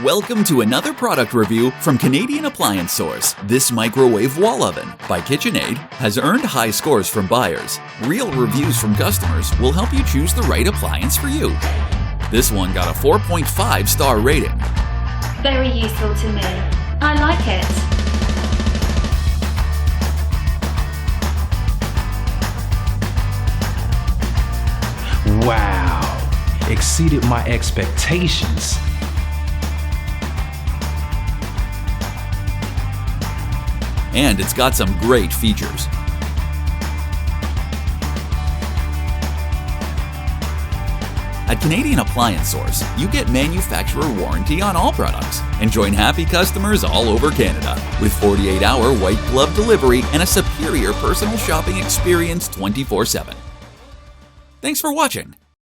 Welcome to another product review from Canadian Appliance Source. This microwave wall oven by KitchenAid has earned high scores from buyers. Real reviews from customers will help you choose the right appliance for you. This one got a 4.5-star rating. Very useful to me. I like it. Wow, exceeded my expectations. And it's got some great features. At Canadian Appliance Source, you get manufacturer warranty on all products and join happy customers all over Canada with 48-hour white glove delivery and a superior personal shopping experience 24/7. Thanks for watching.